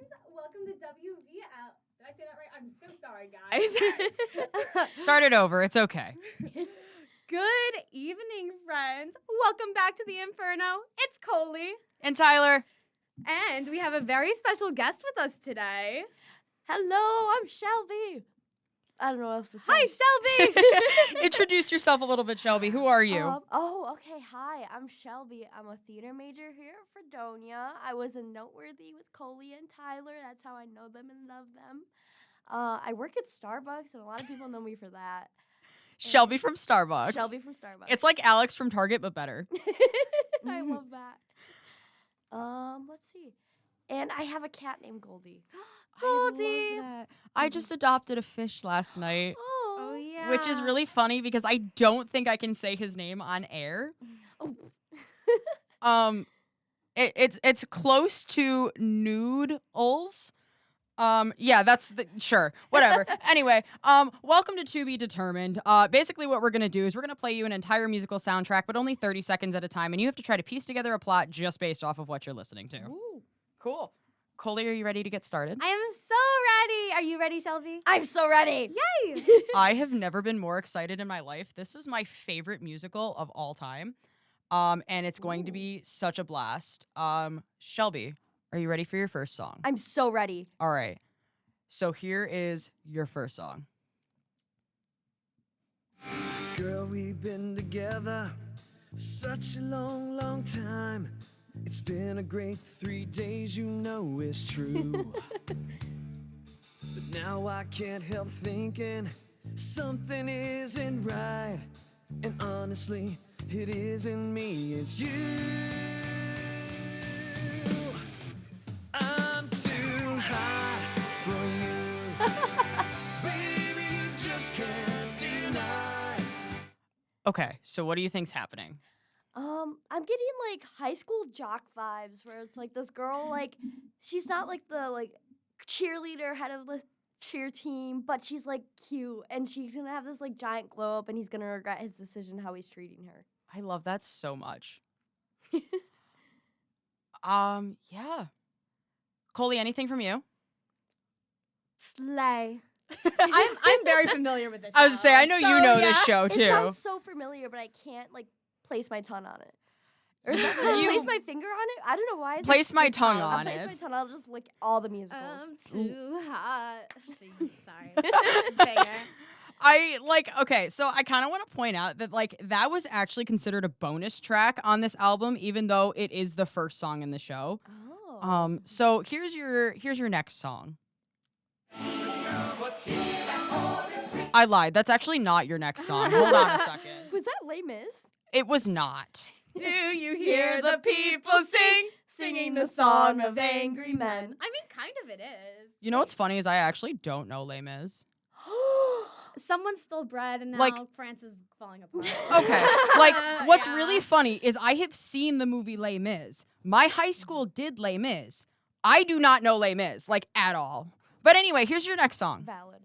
friends. Welcome to WVL. Did I say that right? I'm so sorry, guys. Start it over. It's okay. Good evening, friends. Welcome back to the Inferno. It's Coley. And Tyler. And we have a very special guest with us today. Hello, I'm Shelby. I don't know what else to say. Hi, Shelby. Introduce yourself a little bit, Shelby. Who are you? Okay. Hi, I'm Shelby. I'm a theater major here at Fredonia. I was in Noteworthy with Coley and Tyler. That's how I know them and love them. I work at Starbucks, and a lot of people know me for that. Shelby from Starbucks. Shelby from Starbucks. It's like Alex from Target, but better. I love that. Let's see. And I have a cat named Goldie. Goldie. I love that. I just adopted a fish last night. Oh, yeah. Which is really funny because I don't think I can say his name on air. Oh. It's close to noodles. Yeah, sure, whatever. Anyway, welcome to To Be Determined. Basically what we're gonna do is we're gonna play you an entire musical soundtrack, but only 30 seconds at a time, and you have to try to piece together a plot just based off of what you're listening to. Ooh. Cool. Coley, are you ready to get started? I am so ready. Are you ready, Shelby? I'm so ready. Yay. I have never been more excited in my life. This is my favorite musical of all time. And it's going to be such a blast. Shelby, are you ready for your first song? I'm so ready. All right. So here is your first song. Girl, we've been together such a long, long time. It's been a great 3 days, you know it's true. But now I can't help thinking something isn't right. And honestly, it isn't me, it's you. I'm too hot for you. Baby, you just can't deny. Okay, so what do you think's happening? I'm getting like high school jock vibes where it's like this girl, like she's not like the cheerleader head of the cheer team, but she's like cute and she's gonna have this like giant glow up and he's gonna regret his decision how he's treating her. I love that so much. Yeah. Coley, anything from you? Slay. I'm very familiar with this show. I was to say, I know you know this show too. It sounds so familiar, but I can't like place my tongue on it. Or is that place my finger on it? I don't know why. Place my tongue I'll on place it. my tongue. I'll just lick all the musicals. I'm too hot. Sorry. Banger. Okay, so I kind of want to point out that that was actually considered a bonus track on this album, even though it is the first song in the show. Oh. So here's your next song. I lied. That's actually not your next song. Hold on a second. Was that Les Mis? It was not. Do you hear the people sing? Singing the song of angry men. I mean, kind of it is. You know what's funny is I actually don't know Les Mis. Someone stole bread and now Like- France is falling apart. Okay. What's Yeah. really funny is I have seen the movie Les Mis. My high school did Les Mis. I do not know Les Mis, at all. But anyway, here's your next song. Valid.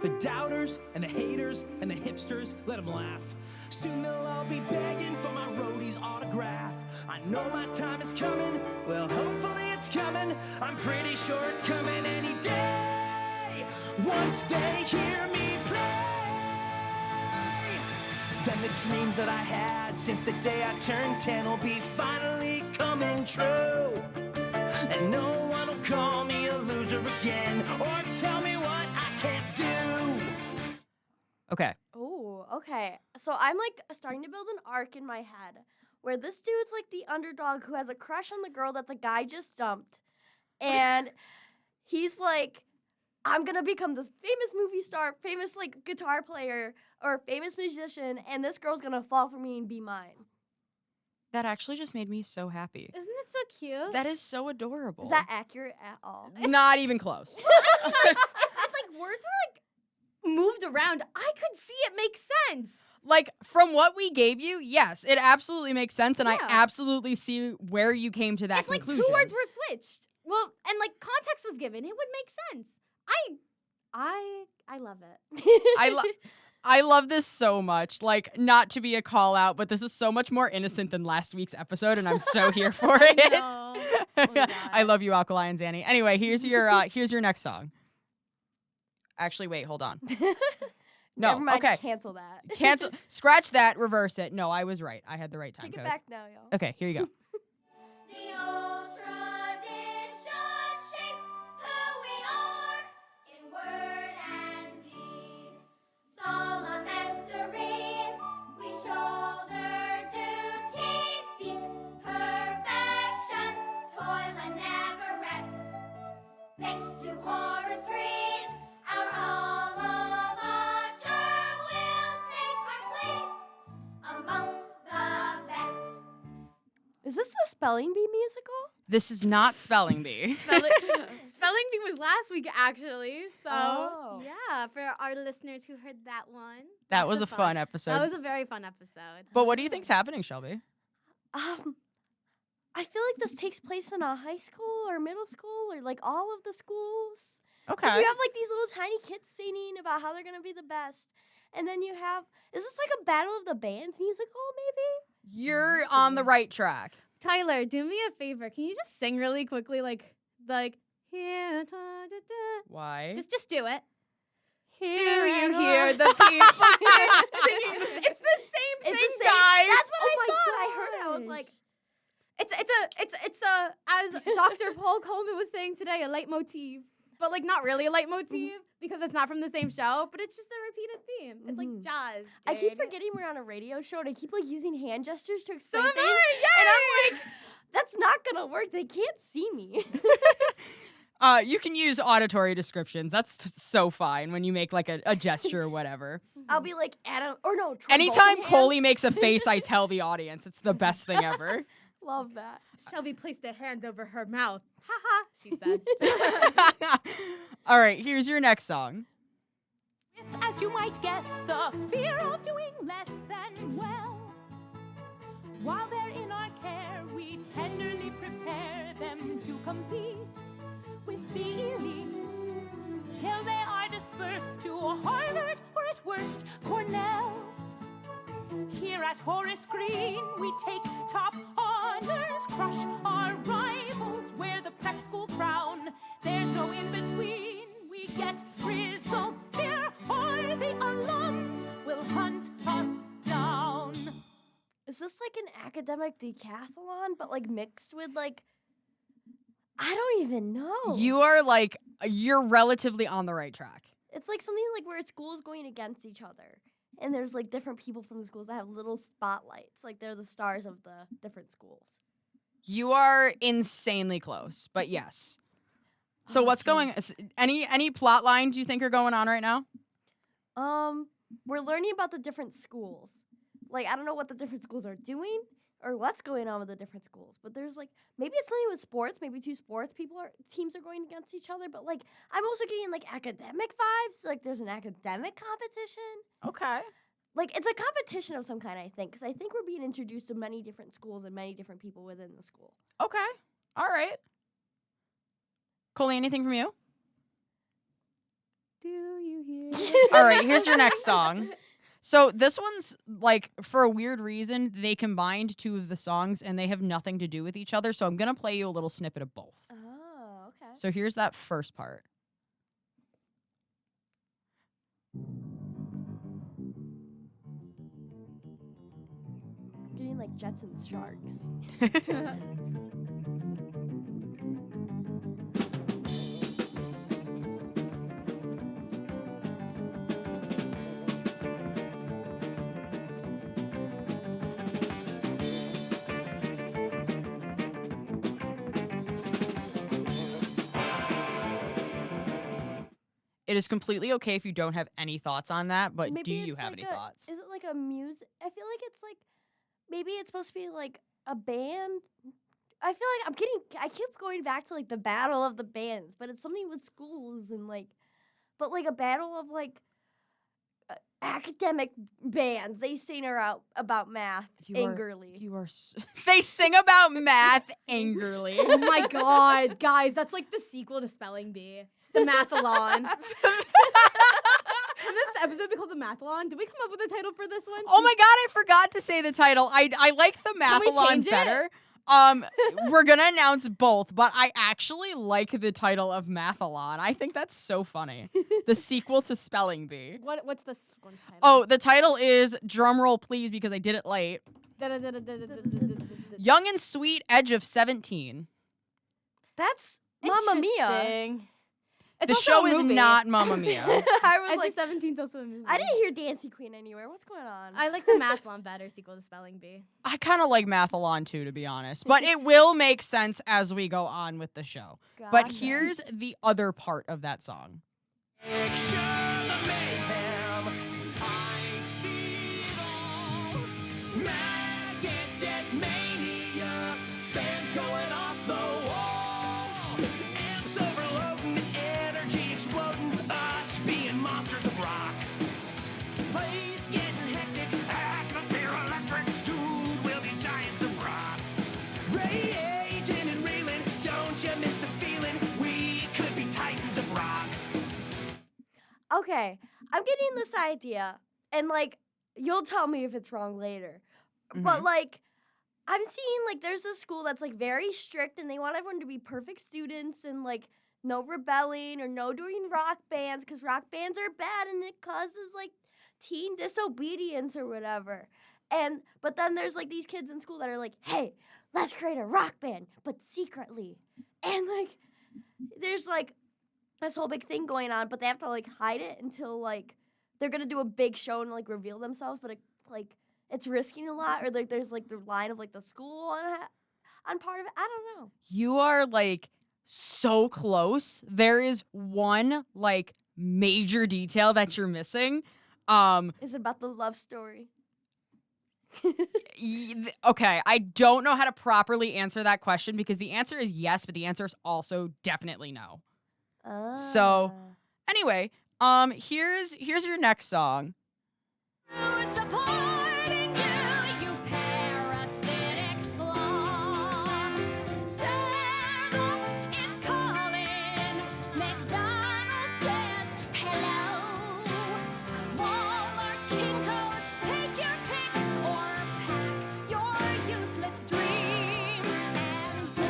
The doubters and the haters and the hipsters, let them laugh. Soon they'll all be begging for my roadie's autograph. I know my time is coming, well hopefully it's coming. I'm pretty sure it's coming any day. Once they hear me play, then the dreams that I had since the day I turned 10 will be finally coming true. And no one will call me a loser again or tell me what I can't do. Okay. Oh, okay. So I'm starting to build an arc in my head where this dude's like the underdog who has a crush on the girl that the guy just dumped. And he's like, I'm gonna become this famous movie star, famous guitar player, or famous musician, and this girl's gonna fall for me and be mine. That actually just made me so happy. Isn't it so cute? That is so adorable. Is that accurate at all? Not even close? If words were moved around, I could see it make sense. From what we gave you, yes, it absolutely makes sense, and I Yeah. absolutely see where you came to that If conclusion. two words were switched, well, and context was given, it would make sense. I love it. I love this so much. Like, not to be a call out, but this is so much more innocent than last week's episode, and I'm so here for it. know. Oh my I God. love you, Alkali and Zanny. Anyway, here's your next song. Actually, wait, hold on. No, Never mind, okay. cancel that. Cancel. Scratch that. Reverse it. No, I was right. I had the right time Take it code. back now, y'all. Okay, here you go. The old tradition shape who we are in word and deed. Solemn and serene, we shoulder duty, seek perfection, toil and never rest. Thanks to Horace Green, our alma mater will take our place amongst the best. Is this a spelling bee musical? This is not spelling bee. Spelling bee was last week, actually. So, Oh. yeah, for our listeners who heard that one. That was a fun episode. That was a very fun episode. But what do you think's happening, Shelby? I feel like this takes place in a high school or middle school or like all of the schools. Okay. 'Cause you have like these little tiny kids singing about how they're gonna be the best, and then you have is this like a Battle of the Bands musical maybe? You're on the right track. Tyler, do me a favor. Can you just sing really quickly, like here, da, da, da. Why? Just do it. do You hear the people singing this? It's the same thing, It's the same. guys. That's what Oh I my thought. I heard it. I was gosh. like, It's a as Dr. Paul Coleman was saying today, a leitmotif, but like not really a leitmotif because it's not from the same show, but it's just a repeated theme. It's like jazz. I keep dude. forgetting we're on a radio show and I keep like using hand gestures to So explain am things. I, And yay! I'm like, that's not gonna work. They can't see me. You can use auditory descriptions. That's so fine when you make like a gesture or whatever. I'll be like Adam or no. Troy Anytime Bolton Coley hands. makes a face, I tell the audience it's the best thing ever. Love that. Shelby placed a hand over her mouth. Ha ha, she said. All right, here's your next song. If, as you might guess, the fear of doing less than well. While they're in our care, we tenderly prepare them to compete with the elite, till they are dispersed to Harvard or at worst Cornell. Here at Horace Green, we take top honors, crush our rivals, wear the prep school crown. There's no in between, we get results here, or the alums will hunt us down. Is this like an academic decathlon, but like mixed with like I don't even know. You're relatively on the right track. It's like something like where schools going against each other. And there's like different people from the schools that have little spotlights. Like they're the stars of the different schools. You are insanely close, but yes. So Oh, what's going jeez. any plot lines you think are going on right now? We're learning about the different schools. Like I don't know what the different schools are doing or what's going on with the different schools. But there's like maybe it's something with sports, maybe two sports teams are going against each other, but like I'm also getting like academic vibes. Like there's an academic competition. Okay. Like it's a competition of some kind, I think, because I think we're being introduced to many different schools and many different people within the school. Okay. All right. Coley, anything from you? Do you hear? All right, here's your next song. So this one's like, for a weird reason, they combined two of the songs and they have nothing to do with each other. So I'm going to play you a little snippet of both. Oh, okay. So here's that first part. Getting like Jets and Sharks. It is completely okay if you don't have any thoughts on that, but Maybe do you it's have like any thoughts? Is it like a music? I feel like it's like maybe it's supposed to be like a band. I feel like I keep going back to like the battle of the bands, but it's something with schools and like, but like a battle of like academic bands. They sing about math angrily. They sing about math angrily. Oh my god, guys, that's like the sequel to Spelling Bee. The Mathalon. Can this episode be called the Mathalon? Did we come up with a title for this one? Oh my god, I forgot to say the title. I like the Can we Mathalon change it? better. We're gonna announce both, but I actually like the title of Mathalon. I think that's so funny. The sequel to Spelling Bee. What's this one's title? Oh, the title is, drumroll please because I did it late, Young and Sweet Edge of 17. That's Mamma Mia. Interesting. It's The also show a is movie. not Mamma Mia. I was Edge like, of 17 is also a movie. I didn't hear Dancing Queen anywhere. What's going on? I like the Mathalon better, sequel to Spelling Bee. I kind of like Mathalon too, to be honest, but it will make sense as we go on with the show. But Gotcha. here's the other part of that song. Picture the mayhem. I see it all. Maggot mania. Fans going off the wall. Amps overloading, energy exploding. Us being monsters of rock. Place getting hectic, atmosphere electric. Dude, we'll be giants of rock. Raging and reeling, don't you miss the feeling? We could be titans of rock. Okay, I'm getting this idea, and like, you'll tell me if it's wrong later. But like, I'm seeing like there's this school that's like very strict, and they want everyone to be perfect students and like no rebelling or no doing rock bands because rock bands are bad and it causes like teen disobedience or whatever. And but then there's like these kids in school that are like, hey, let's create a rock band, but secretly. And like, there's like this whole big thing going on, but they have to like hide it until like they're gonna do a big show and like reveal themselves, but it's risking a lot, or like there's like the line of like the school on part of it. I don't know. You are like so close. There is one like major detail that you're missing. Is it about the love story? Okay, I don't know how to properly answer that question because the answer is yes, but the answer is also definitely no. So- Anyway, here's your next song. Supporting you, you parasitic slob. Starbucks is calling. McDonald's says hello. Walmart, Kinko's, take your pick or pack your useless dreams and go.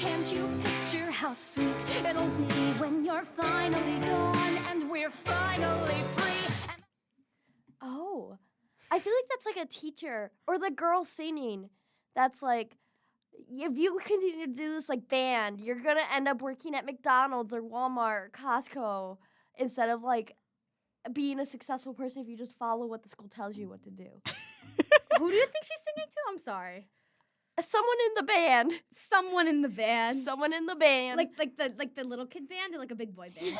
Can't you picture how sweet it'll be when you're finally gone and we're finally free? Oh, I feel like that's like a teacher or the girl singing. That's like, if you continue to do this like band, you're gonna end up working at McDonald's or Walmart or Costco instead of like being a successful person if you just follow what the school tells you what to do. Who do you think she's singing to? I'm sorry. Someone in the band. Someone in the band. Someone in the band. like the little kid band or like a big boy band?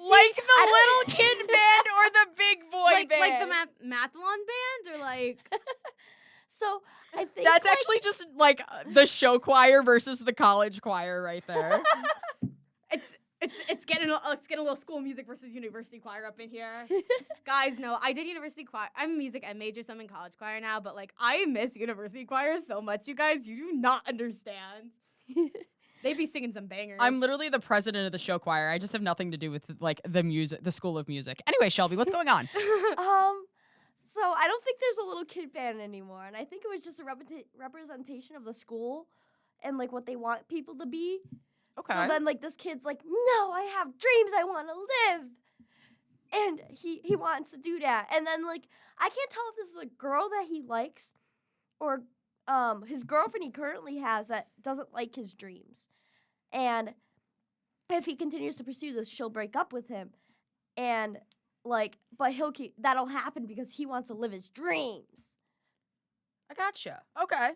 Like the little kid band or the big boy band. Like the Mathalon band or like So I think That's like, actually just like the show choir versus the college choir right there. it's getting a little school music versus university choir up in here. Guys, no, I did university choir. I'm a music ed major, so I'm in college choir now, but like I miss university choir so much, you guys. You do not understand. They be singing some bangers. I'm literally the president of the show choir. I just have nothing to do with like the music, the school of music. Anyway, Shelby, what's going on? So I don't think there's a little kid band anymore, and I think it was just a representation of the school and like what they want people to be. Okay. So then like this kid's like, no, I have dreams, I want to live, and he wants to do that. And then like I can't tell if this is a girl that he likes or his girlfriend he currently has that doesn't like his dreams, and if he continues to pursue this, she'll break up with him, and like, but that'll happen because he wants to live his dreams. I gotcha. Okay.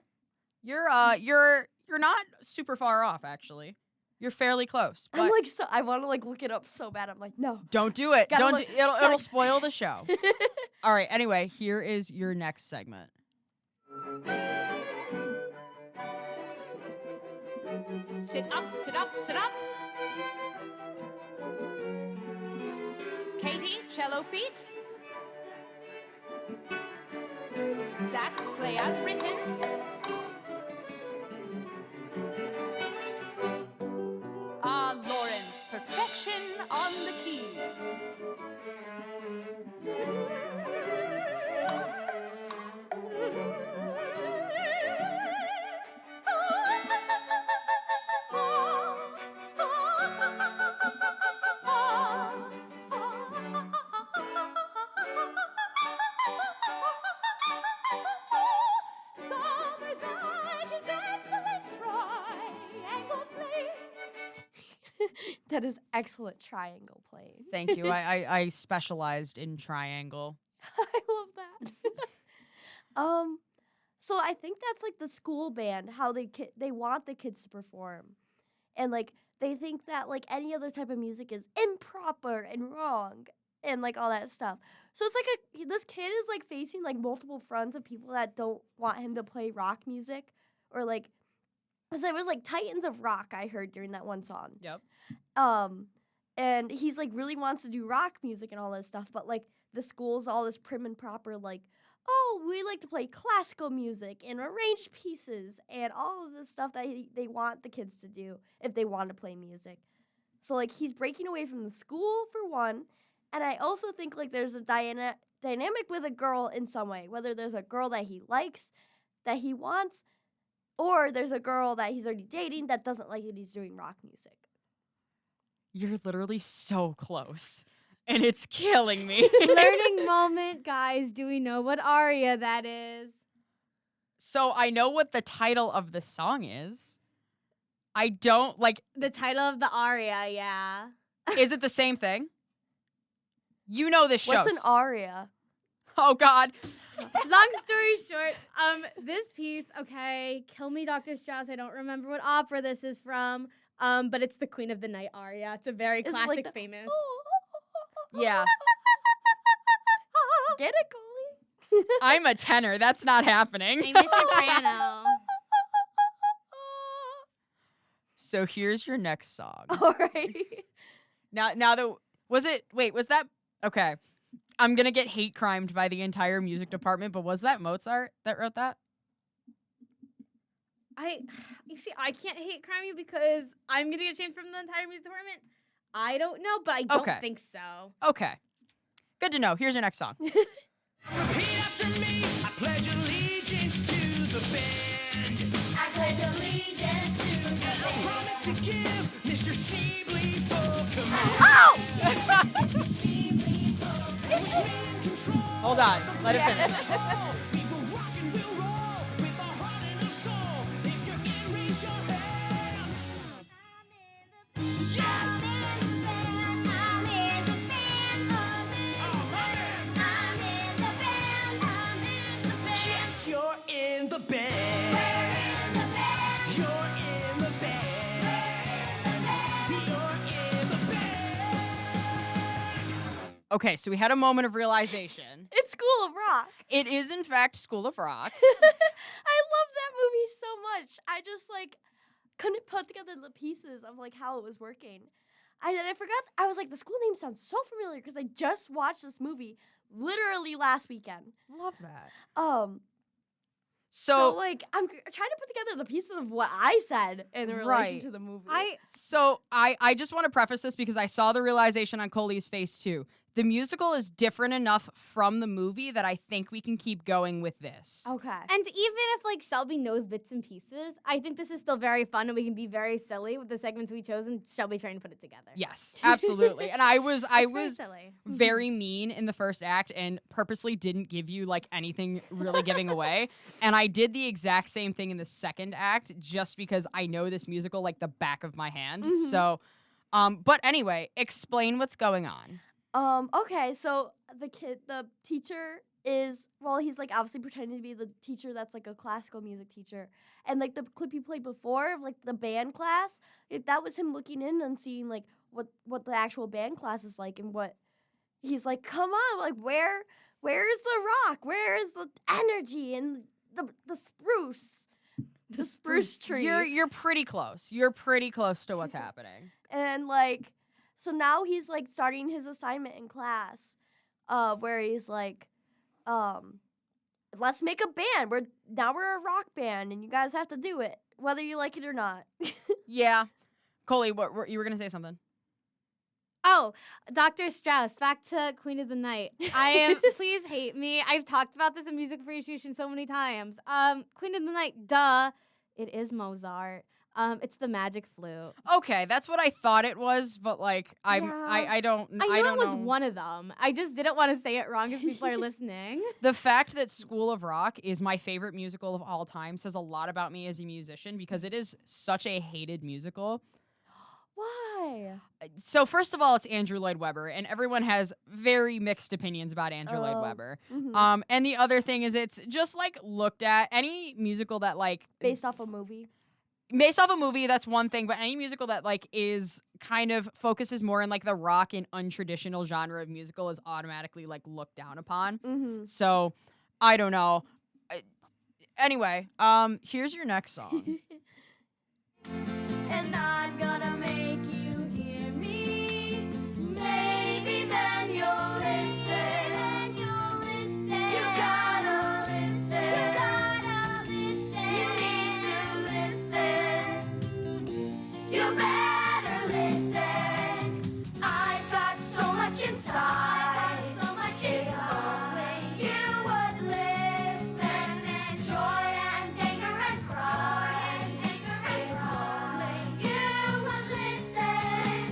You're not super far off actually. You're fairly close. But I'm like, so I want to like look it up so bad. I'm like, no. don't do it. Gotta Don't look- do, it'll gotta- spoil the show. All right, anyway, here is your next segment. Sit up, sit up, sit up. Katie, cello feet. Zach, play as written. That is excellent triangle playing. Thank you. I specialized in triangle. I love that. So I think that's like the school band, how they want the kids to perform, and like they think that like any other type of music is improper and wrong, and like all that stuff. So it's like this kid is like facing like multiple fronts of people that don't want him to play rock music, or like, cause there was like Titans of Rock I heard during that one song. Yep. And he's like really wants to do rock music and all this stuff, but like the school's all this prim and proper, like, oh, we like to play classical music and arranged pieces and all of the stuff that they want the kids to do if they want to play music. So like he's breaking away from the school for one, and I also think like there's a dynamic with a girl in some way, whether there's a girl that he likes, that he wants, or there's a girl that he's already dating that doesn't like that he's doing rock music. You're literally so close, and it's killing me. Learning moment, guys. Do we know what aria that is? So I know what the title of the song is. I don't like. The title of the aria, yeah. Is it the same thing? You know this show. What's an aria? Oh God. Long story short, this piece, okay, kill me, Dr. Strauss. I don't remember what opera this is from. But it's the Queen of the Night aria. It's a very Is it classic, like the- famous. Yeah. Get it, Coley? I'm a tenor. That's not happening. I'm a soprano. So here's your next song. Alrighty. Was that okay? I'm gonna get hate crimed by the entire music department, but was that Mozart that wrote that? You see, I can't hate crime you because I'm gonna get shamed from the entire music department. I don't know, but I don't Okay. think so. Okay. Good to know. Here's your next song. Repeat after me. I pledge allegiance to the band. I pledge allegiance to the I band. promise to give Mr. Sheebley full command. Oh! Mr. Sheebley Full. It's just Control. Hold on. Let it finish. We will rock and we'll roll with our heart and our soul. If you're in, raise your hand. I'm in the band. I'm in the band. I'm in the band. I'm in the band. Yes, you're in the band. We're in the band. You're in the band. You're in the band. Okay, so we had a moment of realization. it's School of Rock. It is in fact School of Rock. I love that movie so much. I just like couldn't put together the pieces of like how it was working. I forgot. I was like, the school name sounds so familiar because I just watched this movie literally last weekend. Love that. So So like I'm trying to put together the pieces of what I said in relation Right. to the movie. I just want to preface this because I saw the realization on Coley's face too. The musical is different enough from the movie that I think we can keep going with this. Okay. and even if like Shelby knows bits and pieces, I think this is still very fun and we can be very silly with the segments we chose and Shelby trying to put it together. Yes, absolutely. And I was It's very silly. very mean in the first act and purposely didn't give you like anything really giving away. And I did the exact same thing in the second act just because I know this musical like the back of my hand. Mhm. So but anyway, explain what's going on. Okay, so the teacher is, well, he's like obviously pretending to be the teacher that's like a classical music teacher. And like the clip you played before of like the band class, that was him looking in and seeing like what the actual band class is like, and what he's like, come on, like where is the rock? Where is the energy and the spruce? The spruce tree. You're pretty close. You're pretty close to what's happening. And like, so now he's like starting his assignment in class, where he's like, let's make a band. We're a rock band, and you guys have to do it, whether you like it or not. Yeah. Coley, what you were gonna say something? Oh, Dr. Strauss, back to Queen of the Night. Please hate me. I've talked about this in music appreciation so many times. Queen of the Night, duh. It is Mozart. It's the magic flute. Okay, that's what I thought it was, but like I don't I don't knew it was know. one of them. I just didn't want to say it wrong if people are listening. The fact that School of Rock is my favorite musical of all time says a lot about me as a musician because it is such a hated musical. Why? So first of all, it's Andrew Lloyd Webber, and everyone has very mixed opinions about Andrew Lloyd Oh. Webber. Mhm. And the other thing is, it's just like looked at any musical that like Based off a movie. based off a movie, that's one thing, but any musical that like is kind of focuses more in like the rock and untraditional genre of musical is automatically like looked down upon. Mm-hmm. So I don't know. Anyway, here's your next song. And I'm gonna make you hear me. Maybe then you'll listen. You gotta listen. You need to listen. You better listen. I've got so much inside. If only you would listen. Joy and anger and pride. If only you would listen.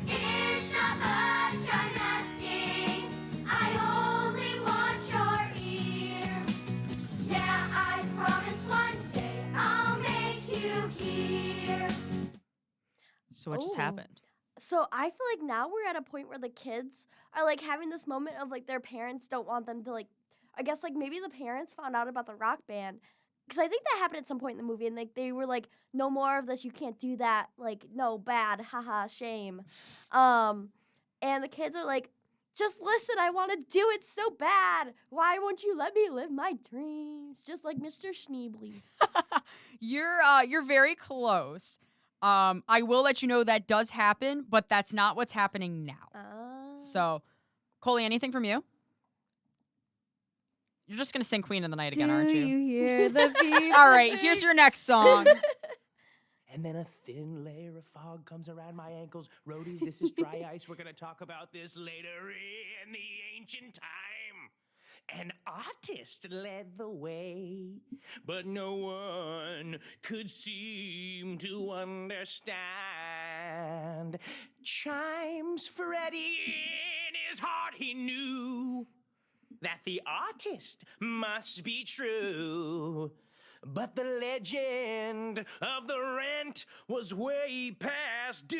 It's not much I'm asking. I only want your ear. Yeah, I promise one day I'll make you hear. So what just Oh. happened? So I feel like now we're at a point where the kids are like having this moment of like their parents don't want them to like, I guess like maybe the parents found out about the rock band. Because I think that happened at some point in the movie and like they were like, no more of this, you can't do that. Like, no, bad, haha, shame. And the kids are like, just listen, I want to do it so bad. Why won't you let me live my dreams? Just like Mr. Schneebly. You're very close. I will let you know that does happen, but that's not what's happening now. So, Coley, anything from you? You're just gonna sing Queen of the Night again, aren't you? hear the beat? All right, here's your next song. And then a thin layer of fog comes around my ankles. Roadies, this is dry ice. We're gonna talk about this later in the ancient time. An artist led the way, but no one could seem to understand. Chimes Freddy in his heart, he knew that the artist must be true. But the legend of the rent was way past due.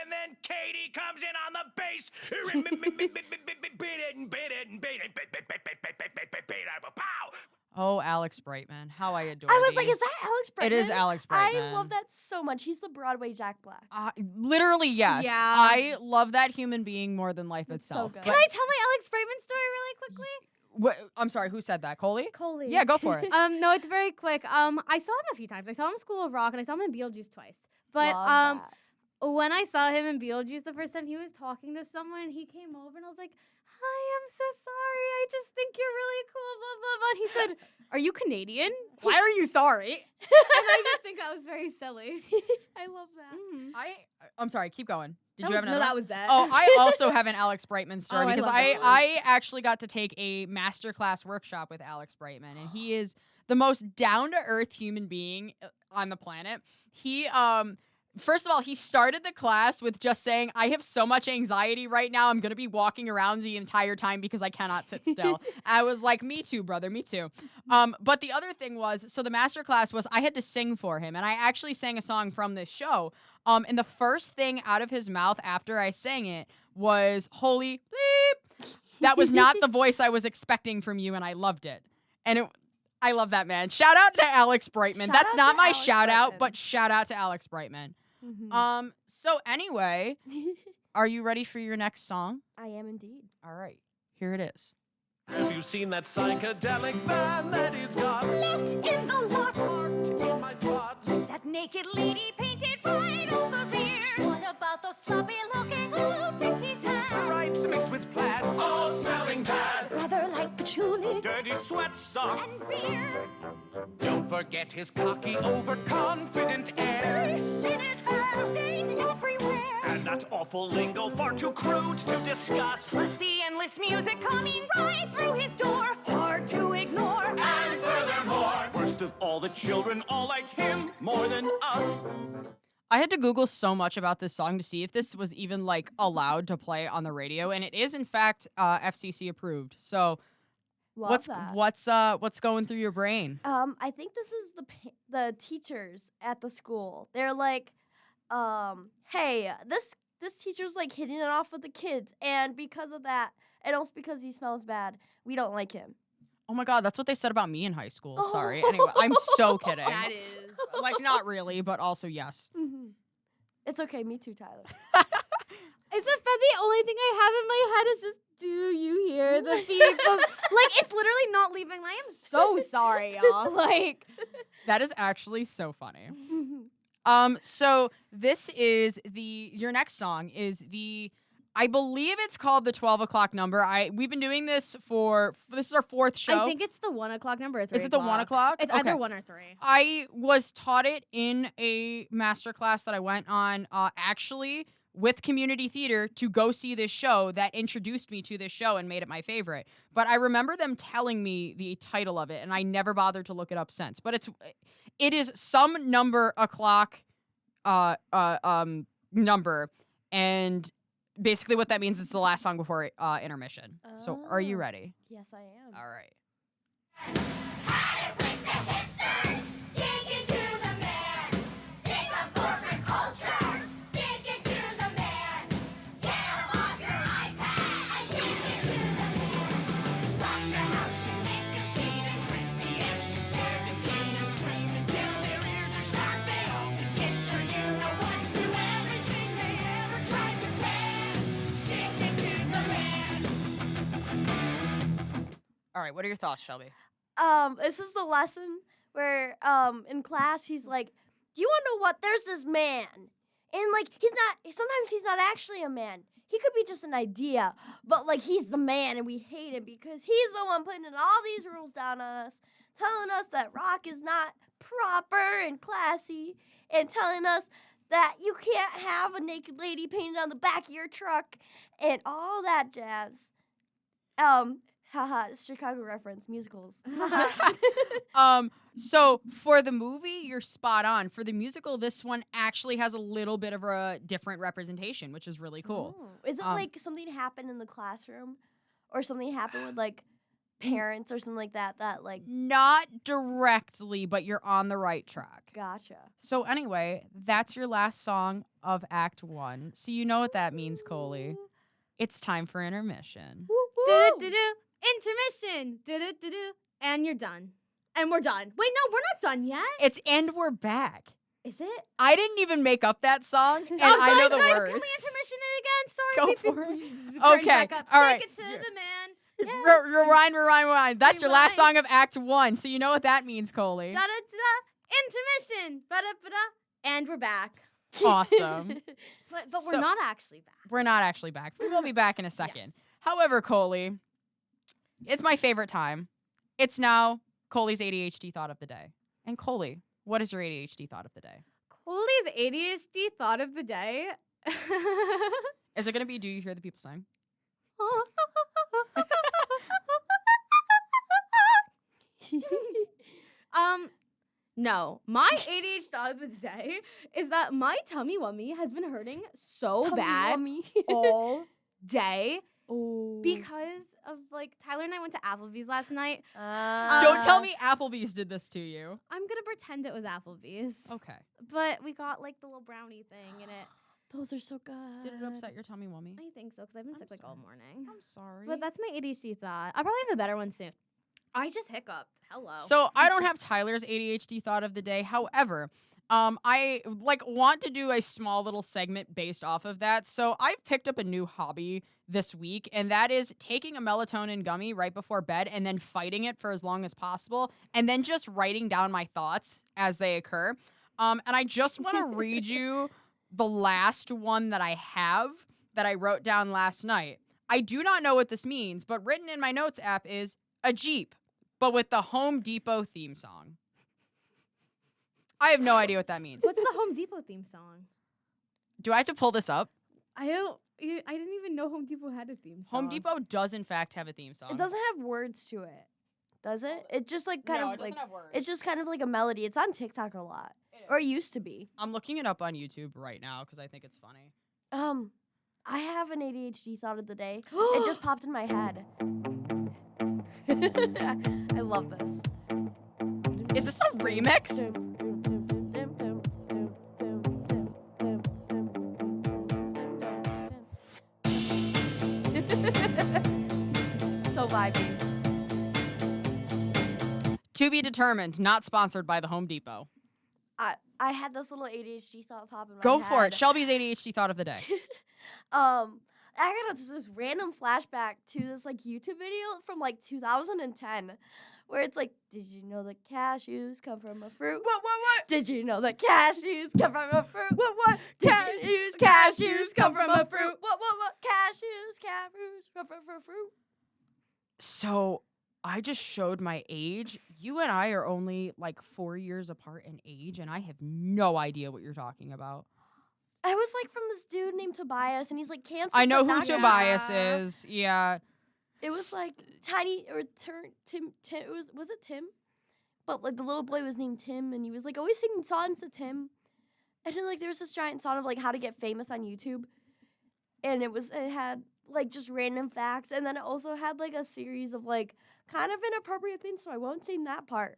And then Katie comes in on the bass. Oh, Alex Brightman, how I adore I was thee. like, is that Alex Brightman? It is Alex Brightman. I love that so much. He's the Broadway Jack Black. Literally, yes. Yeah. I love that human being more than life It's so itself. good. Can I tell my Alex Brightman story really quickly? I'm sorry, who said that? Coley? Coley. Yeah, go for it. No, it's very quick. I saw him a few times. I saw him in School of Rock and I saw him in Beetlejuice twice. But Love that. when I saw him in Beetlejuice the first time, he was talking to someone and he came over and I was like, "Hi, I'm so sorry. I just think you're really cool, blah, blah, blah." And he said, "Are you Canadian? Why are you sorry?" And I just think that was very silly. I love that. I'm sorry, keep going. Did you have No, another? that was that. Oh, I also have an Alex Brightman story Oh, I because love this one. I actually got to take a masterclass workshop with Alex Brightman, and he is the most down to earth human being on the planet. He first of all, he started the class with just saying, "I have so much anxiety right now. I'm going to be walking around the entire time because I cannot sit still." I was like, "Me too, brother. Me too." But the other thing was, so the master class was I had to sing for him, and I actually sang a song from this show. And the first thing out of his mouth after I sang it was, "Holy bleep." That was not the voice I was expecting from you, and I loved it. And I love that man. Shout out to Alex Brightman. Shout That's out not to my Alex shout out, Brightman. but shout out to Alex Brightman. Mhm. So anyway, are you ready for your next song? I am indeed. All right, here it is. Have you seen that psychedelic van that he's got? Left in the lot, Parked in my spot. that naked lady painted right on the rear. What about those sloppy looking outfits he's had? Stripes mixed with plaid, all smelling bad. Rather like patchouli Dirty sweat socks. and beer. Don't forget his cocky, overconfident air. Grease in his hair, stains everywhere. And that awful lingo far too crude to discuss. Plus the endless music coming right through his door. Hard to ignore. And furthermore, worst of all, the children all like him more than us. I had to Google so much about this song to see if this was even like allowed to play on the radio, and it is in fact FCC approved. So Love that. what's going through your brain? I think this is the teachers at the school. They're like, hey, this teacher's like hitting it off with the kids, and because of that, and also because he smells bad, we don't like him. Oh my God, that's what they said about me in high school. Sorry. Anyway, I'm so kidding. That is. Like, not really, but also yes. It's okay, me too, Tyler. Is it that the only thing I have in my head is just, do you hear the beep of, like, it's literally not leaving. I am so sorry, y'all. Like, That is actually so funny. So this is your next song is I believe it's called the 12 o'clock number. We've been doing this this is our fourth show. I think it's the 1 o'clock number. Or 3 Is it the 1 o'clock? It's Okay. either 1 or 3. I was taught it in a master class that I went on, actually with community theater to go see this show that introduced me to this show and made it my favorite. But I remember them telling me the title of it, and I never bothered to look it up since. But it is some number o'clock number, and basically what that means is the last song before intermission. So are you Oh. ready? Yes, I am. All right. Had it with the hipsters, stick it to the man. Sick of corporate culture, stick it to the man. Get 'em off your iPad and stick it to the man. Rock the house and make a scene and crank the amps to 17 and scream until their ears are shot. They all can kiss or you know what. Do everything they ever tried to ban. Stick it to the man. All right. What are your thoughts, Shelby? This is the lesson where in class he's like, do you want to know what? There's this man, and like sometimes he's not actually a man. He could be just an idea, but like he's the man, and we hate him because he's the one putting all these rules down on us, telling us that rock is not proper and classy, and telling us that you can't have a naked lady painted on the back of your truck, and all that jazz. Haha, Chicago reference, musicals. So for the movie, you're spot on. For the musical, this one actually has a little bit of a different representation, which is really cool. Oh. Is it like something happened in the classroom, or something happened with like parents or something like that? That like, Not directly, but you're on the right track. gotcha. So anyway, that's your last song of Act 1. So you know what that means, Coley. It's time for intermission. Do-do-do-do. Intermission. Do-do-do-do. And you're done. And we're done. Wait, no, we're not done yet. It's And We're Back. Is it? I didn't even make up that song, and Oh, I know guys, the guys, words. can we intermission it again? Sorry. Go beep, beep, for it. beep, Okay, back up. all Stick right. it to the man. Rewind. That's your last Rewind. song of Act 1. So you know what that means, Coley. Da-da-da. Intermission. Ba-da-ba-da. And we're back. Awesome. But So- we're not actually back. We're not actually back. We will be back in a second. Yes. However, Coley, it's my favorite time. It's now Coley's ADHD thought of the day. And Coley, what is your ADHD thought of the day? Coley's ADHD thought of the day. Is it going to be Do You Hear the People Sing? No. My ADHD thought of the day is that my tummy wummy has been hurting so bad all day Oh. because of like Tyler and I went to Applebee's last night. Don't tell me Applebee's did this to you. I'm gonna pretend it was Applebee's. Okay. But we got like the little brownie thing in it. Those are so good. Did it upset your tummy, Wummy? I think so because I've been I'm sick like all sorry. morning. I'm sorry. But that's my ADHD thought. I'll probably have a better one soon. I just hiccuped. Hello. So I don't have Tyler's ADHD thought of the day. However, I want to do a small little segment based off of that. So I've picked up a new hobby this week, and that is taking a melatonin gummy right before bed and then fighting it for as long as possible, and then just writing down my thoughts as they occur. And I just want to read you the last one that I have that I wrote down last night. I do not know what this means, but written in my notes app is a Jeep, but with the Home Depot theme song. I have no idea what that means. what's the Home Depot theme song? Do I have to pull this up? I didn't even know Home Depot had a theme song. Home Depot does in fact have a theme song. It doesn't have words to it, does it? It just like kind No, of it doesn't like have words. it's just kind of like a melody. It's on TikTok a lot, or it used to be. I'm looking it up on YouTube right now because I think it's funny. I have an ADHD thought of the day. It just popped in my head. I love this. Is this a remix? so vibey. To be determined, not sponsored by the Home Depot. I had this little ADHD thought pop in my Go head. for it. Shelby's ADHD thought of the day. I got this random flashback to this like YouTube video from like 2010, where it's like, did you know that cashews come from a fruit? What? Did you know that cashews come from a fruit? What? Cashews come from a fruit. What? Cashews come from a fruit. So I just showed my age. You and I are only like 4 years apart in age, and I have no idea what you're talking about. I was like from this dude named Tobias, and he's like canceled. I know but who not Tobias canceled. is. Yeah. It was like Tiny or Tim. It was it Tim? But like the little boy was named Tim, and he was like always singing songs to Tim. And then like there was this giant song of like how to get famous on YouTube, and it had like just random facts, and then it also had like a series of like kind of inappropriate things. So I won't sing that part,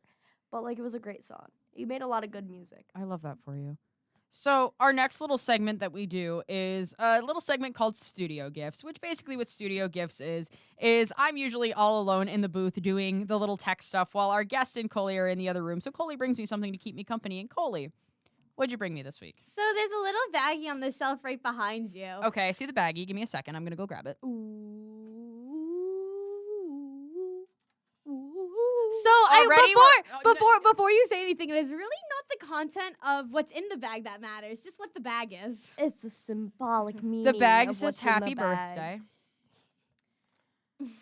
but like it was a great song. He made a lot of good music. I love that for you. So our next little segment that we do is a little segment called Studio Gifts, which basically what Studio Gifts is I'm usually all alone in the booth doing the little tech stuff while our guest and Coley are in the other room. So Coley brings me something to keep me company. And Coley, what'd you bring me this week? So there's a little baggie on the shelf right behind you. Okay, I see the baggie. Give me a second. I'm going to go grab it. So Already before you say anything, it is really not the content of what's in the bag that matters, just what the bag is. It's a symbolic meaning. The bag of says what's in the happy bag. birthday.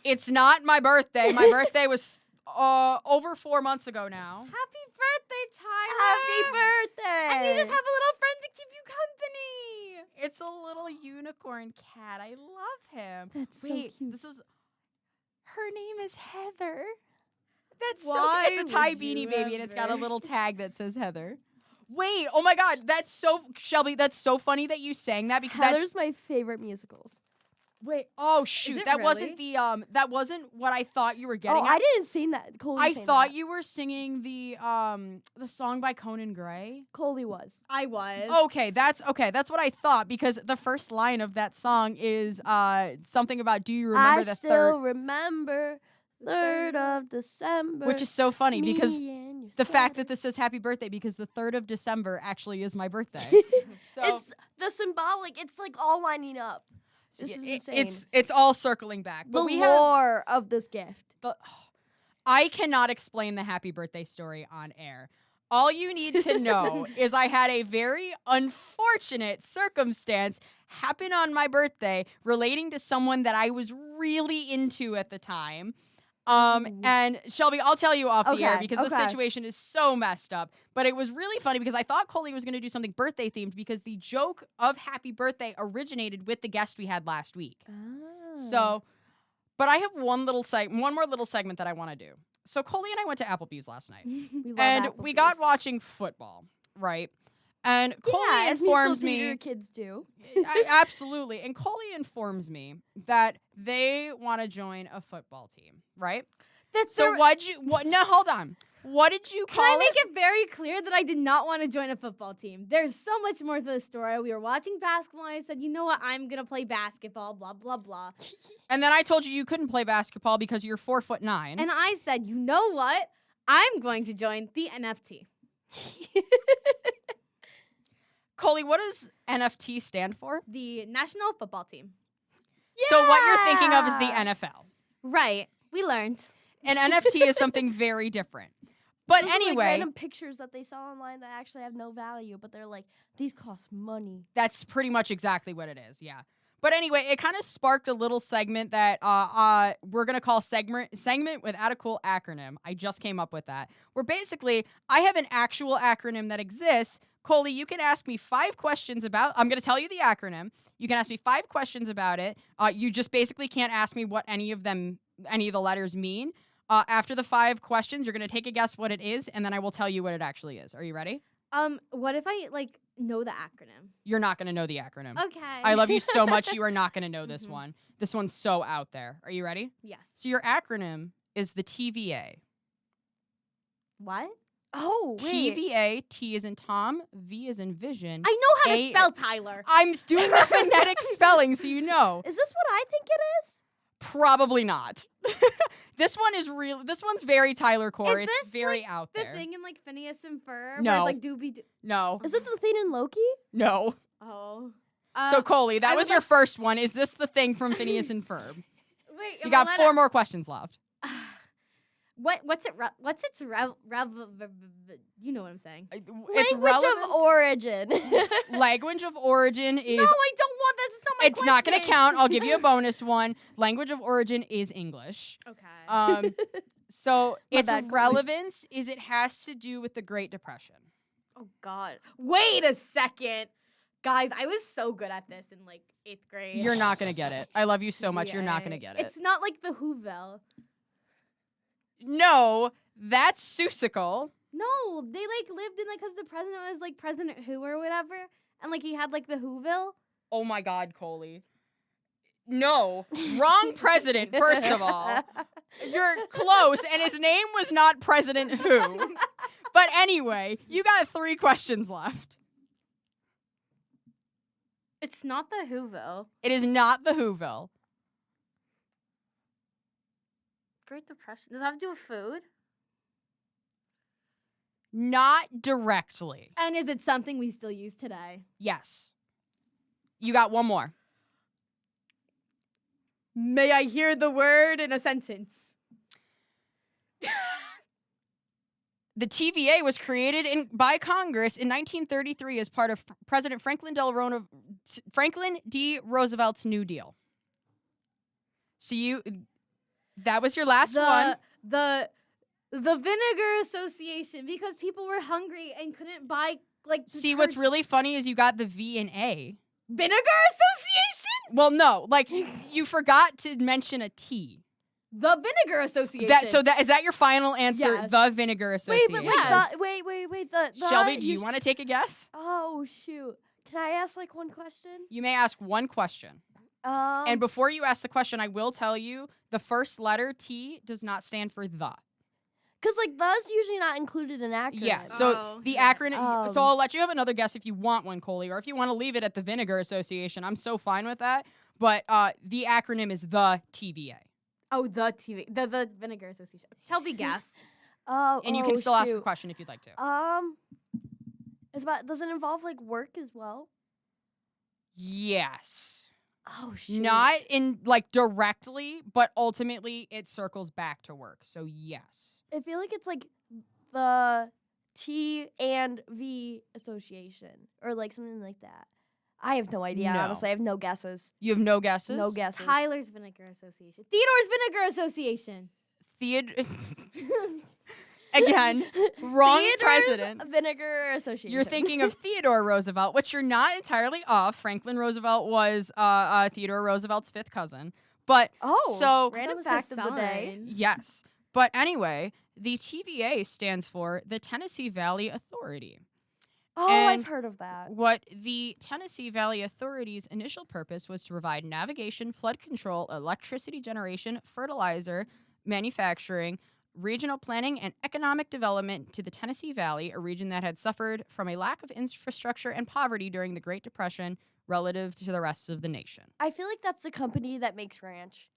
It's not my birthday. My birthday was over 4 months ago now. Happy birthday, Tyler! Happy birthday! And you just have a little friend to keep you company. It's a little unicorn cat. I love him. That's so Wait, cute. her name is Heather. That's Why so cute. It's a Thai would you beanie baby, and it's got a ever? little tag that says Heather. Wait, oh my God, that's so Shelby. That's so funny that you sang that because Heather's my favorite musicals. Wait, oh shoot, it that really? wasn't that wasn't what I thought you were getting. Oh, at. I didn't sing that. Coley I sang thought that. you were singing the song by Conan Gray. Coley was. I was. Okay, that's what I thought because the first line of that song is something about do you remember I the still third, remember 3rd of December. which is so funny me because and your the fact sweater. that this says happy birthday because the 3rd of December actually is my birthday. So It's the symbolic. It's like all lining up. This is insane. it's all circling back. the But we have lore of this gift. I cannot explain the happy birthday story on air. All you need to know is I had a very unfortunate circumstance happen on my birthday relating to someone that I was really into at the time. And Shelby, I'll tell you off the air because the situation is so messed up. But it was really funny because I thought Coley was going to do something birthday themed because the joke of happy birthday originated with the guest we had last week. So, but I have one more little segment that I want to do. So Coley and I went to Applebee's last night. We love And we got Applebee's. watching football, right? And Coley Yeah, as musical informs theater me kids do. absolutely. And Coley informs me that they want to join a football team, right? So no, hold on. What did you call Can I it? make it very clear that I did not want to join a football team? There's so much more to the story. We were watching basketball, and I said, you know what? I'm going to play basketball, blah, blah, blah. And then I told you couldn't play basketball because you're 4'9". And I said, you know what? I'm going to join the NFT. Coley, what does NFT stand for? The National Football Team. So what you're thinking of is the Yeah. NFL. Right. We learned. An NFT is something very different. But Those are, like, anyway, random pictures that they sell online that actually have no value, but they're like, these cost money. that's pretty much exactly what it is, yeah. But anyway, it kind of sparked a little segment that we're going to call segment without a cool acronym. I just came up with that. Where basically, I have an actual acronym that exists. Coley, you can ask me 5 questions about... I'm going to tell you the acronym. You can ask me 5 questions about it. You just basically can't ask me what any of the letters mean. After the 5 questions, you're going to take a guess what it is, and then I will tell you what it actually is. Are you ready? What if I, know the acronym? You're not going to know the acronym. Okay. I love you so much. You are not going to know this Mhm. one. This one's so out there. Are you ready? Yes. So your acronym is the TVA. What? Oh, wait. TVA, T is in Tom, V is in Vision. I know how to A- spell Tyler. I'm doing the phonetic spelling so you know. Is this what I think it is? Probably not. This one is real. This one's very Tyler Core. Is It's this, very like, out The there. thing in like Phineas and Ferb, No. where it's like doobie. No. Is it the thing in Loki? No. Oh. So Coley, that I was would your like- first one. Is this the thing from Phineas and Ferb? Wait, You got 4 more questions left. What's its you know what I'm saying? Its Language of relevance- origin. Language of origin is. No, I don't want that's not my It's not going to question. count. I'll give you a bonus one. Language of origin is English. Okay. So My its bad, Coley. relevance is it has to do with the Great Depression. Oh God. Wait a second. Guys, I was so good at this in like 8th grade. You're not going to get it. I love you so much. You're not going to Yay. get it. It's not like the Whoville. No, that's Seussical. No, they like lived in like because the president was like President Who or whatever, and like he had like the Whoville. Oh my God, Coley. No, wrong president, first of all. You're close, and his name was not President Who. But anyway, you got 3 questions left. It's not the Whoville. It is not the Whoville. Great Depression. Does it have to do with food? Not directly. And is it something we still use today? Yes. You got 1 more. May I hear the word in a sentence? The TVA was created by Congress in 1933 as part of President Franklin D. Roosevelt's New Deal. So that was your last one. The Vinegar Association, because people were hungry and couldn't buy like. See, what's detergent. really funny is you got the V and A. Vinegar Association? Well, no, like you forgot to mention a T. The Vinegar Association. Is that your final answer? Yes. The Vinegar Wait, Association. but Yes. wait. The Shelby, do you want to take a guess? Oh shoot! Can I ask like one question? You may ask one question. And before you ask the question, I will tell you the first letter T does not stand for the. Because like the's usually not included in acronyms. Yeah, so Oh, the yeah. acronym. So I'll let you have another guess if you want one, Coley, or if you want to leave it at the Vinegar Association. I'm so fine with that. But the acronym is the TVA. Oh, the Vinegar Association. Shelby guess. And you can still ask a question if you'd like to. Does it involve like work as well? Yes. Oh shoot! Not in like directly, but ultimately it circles back to work. So yes. I feel like it's like the T and V Association or like something like that. I have no idea. No. Honestly, I have no guesses. You have no guesses? No guesses. Tyler's Vinegar Association. Theodore's Vinegar Association. Again, wrong Theodore's president. Vinegar Association. You're thinking of Theodore Roosevelt, which you're not entirely off. Franklin Roosevelt was Theodore Roosevelt's 5th cousin. But so random That was fact his of the day. son. yes. But anyway, the TVA stands for the Tennessee Valley Authority. Oh, And I've heard of that. What the Tennessee Valley Authority's initial purpose was to provide navigation, flood control, electricity generation, fertilizer, manufacturing, regional planning, and economic development to the Tennessee Valley, a region that had suffered from a lack of infrastructure and poverty during the Great Depression relative to the rest of the nation. I feel like that's the company that makes ranch.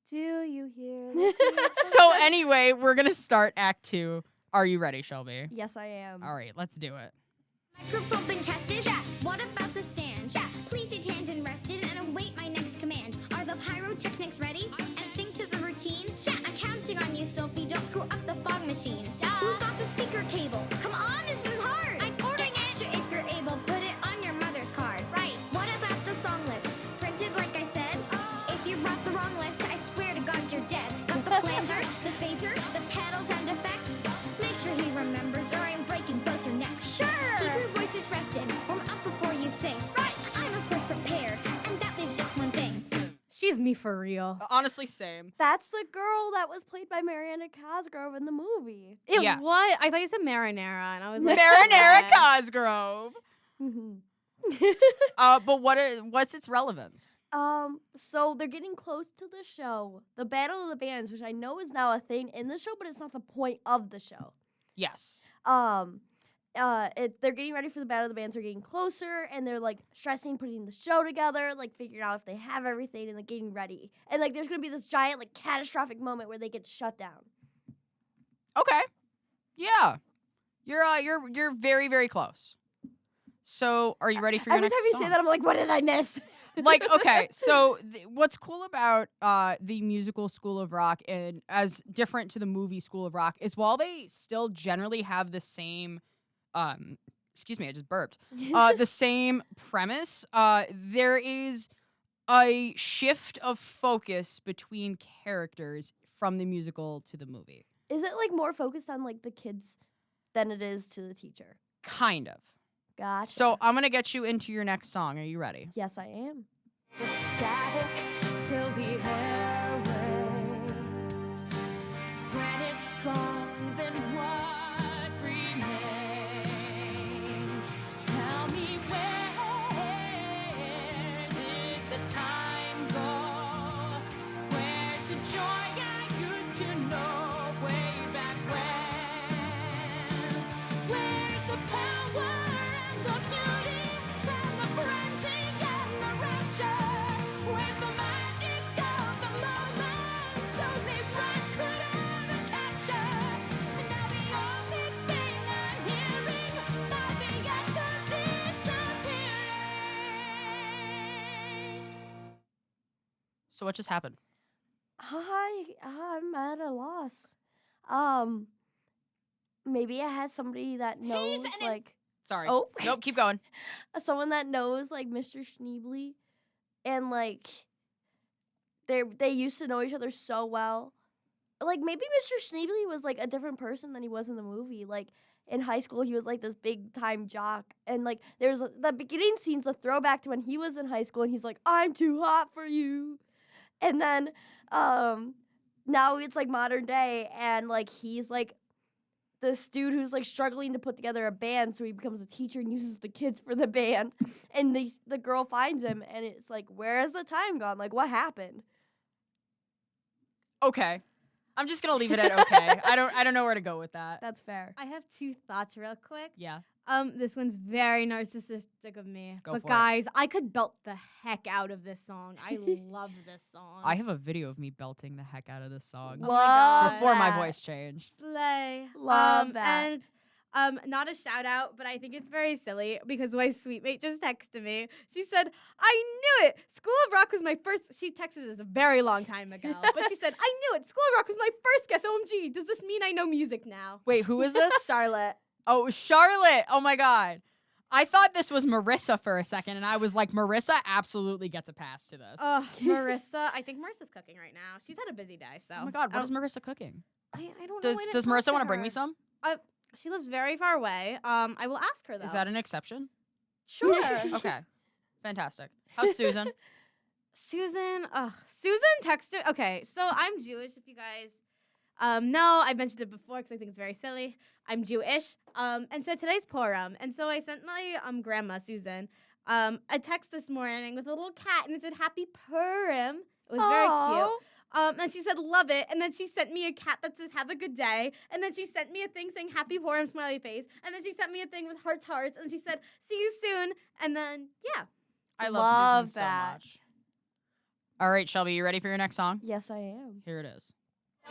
Do you hear? the So anyway, we're going to start Act 2. Are you ready, Shelby? Yes, I am. All right, let's do it. Microphone been tested? Yeah. What about the stand? Yeah. Please stay tanned and rested and await my next command. Are the pyrotechnics ready? And sing to the routine? Yeah. I'm counting on you, Sophie. Don't screw up the fog machine. Who's got the speaker cable? Come on, this is hard. I'm ordering extra if you're able. Put it on your mother's card. Right. What about the song list? Printed like I said? If you brought the wrong list, I swear to God you're dead. Got the flanger, the phaser, the pedals and effects. Make sure he remembers or I'm breaking both your necks. Sure. Keep your voices rested. Warm up before you sing. Right. I'm of course prepared, and that leaves just one thing. She's me for real. Honestly, same. That's the girl that was played by Mariana Cosgrove in the movie. It Yes. was. I thought you said marinara, and I was like, Marinara what? Cosgrove. But what's its relevance? So they're getting close to the show, the Battle of the Bands, which I know is now a thing in the show, but it's not the point of the show. Yes. they're getting ready for the battle. The bands are getting closer, and they're like stressing, putting the show together, like figuring out if they have everything, and like getting ready. And like there's gonna be this giant like catastrophic moment where they get shut down. Okay. Yeah. You're very, very close. So, are you ready for your Every next time you song? say that, I'm like, what did I miss? Like, okay, so what's cool about the musical School of Rock and as different to the movie School of Rock is while they still generally have the same excuse me, I just burped. The same premise, there is a shift of focus between characters from the musical to the movie. Is it like more focused on like the kids than it is to the teacher? Kind of. Gotcha. So, I'm going to get you into your next song. Are you ready? yes, I am. The static fill the airwaves. When it's gone, then what remains? Tell me where did the time go? Where's the joy I used to know way back when? Where's the power and the beauty and the frenzy and the rapture? Where's the magic of the moments only breath could ever capture? And now the only thing I'm hearing are the echoes disappearing. So, what just happened? I'm at a loss. Maybe I had somebody that knows an- like Sorry. Oh. Nope, keep going. someone that knows like Mr. Schneebly, and like they used to know each other so well. Like maybe Mr. Schneebly was like a different person than he was in the movie. Like in high school, he was like this big time jock, and like there's the beginning scene's a throwback to when he was in high school, and he's like, "I'm too hot for you," and then now it's like modern day, and like he's like this dude who's like struggling to put together a band, so he becomes a teacher and uses the kids for the band. And the girl finds him, and it's like, where has the time gone? Like, what happened? Okay. I'm just gonna leave it at okay. I don't know where to go with that. That's fair. I have two thoughts real quick. Yeah. This one's very narcissistic of me. Go but for it. guys, I could belt the heck out of this song. I love this song. I have a video of me belting the heck out of this song Oh my God. before my that. voice changed. Slay. Love that. And not a shout out, but I think it's very silly because my sweet mate just texted me. She said, I knew it. School of Rock was my first. She texted this a very long time ago, but she said, I knew it. School of Rock was my first guess. OMG. Does this mean I know music now? Wait, who is this? Charlotte. Oh, Charlotte. Oh my God. I thought this was Marissa for a second, and I was like, Marissa absolutely gets a pass to this. Ugh, Marissa. I think Marissa's cooking right now. She's had a busy day, so. Oh my God, I what is don't- Marissa cooking? I don't know. Does Marissa want to bring me some? She lives very far away. I will ask her though. Is that an exception? Sure. Okay. Fantastic. How's Susan? Susan texted. Okay, so I'm Jewish. If you guys know, I mentioned it before because I think it's very silly. I'm Jewish. And so today's Purim, and so I sent my grandma Susan a text this morning with a little cat, and it said Happy Purim. It was very cute. And she said, love it. And then she sent me a cat that says, have a good day. And then she sent me a thing saying, happy Purim, smiley face. And then she sent me a thing with hearts. And she said, see you soon. And then, yeah. I love Love Susan that. so much. All right, Shelby, you ready for your next song? Yes, I am. Here it is.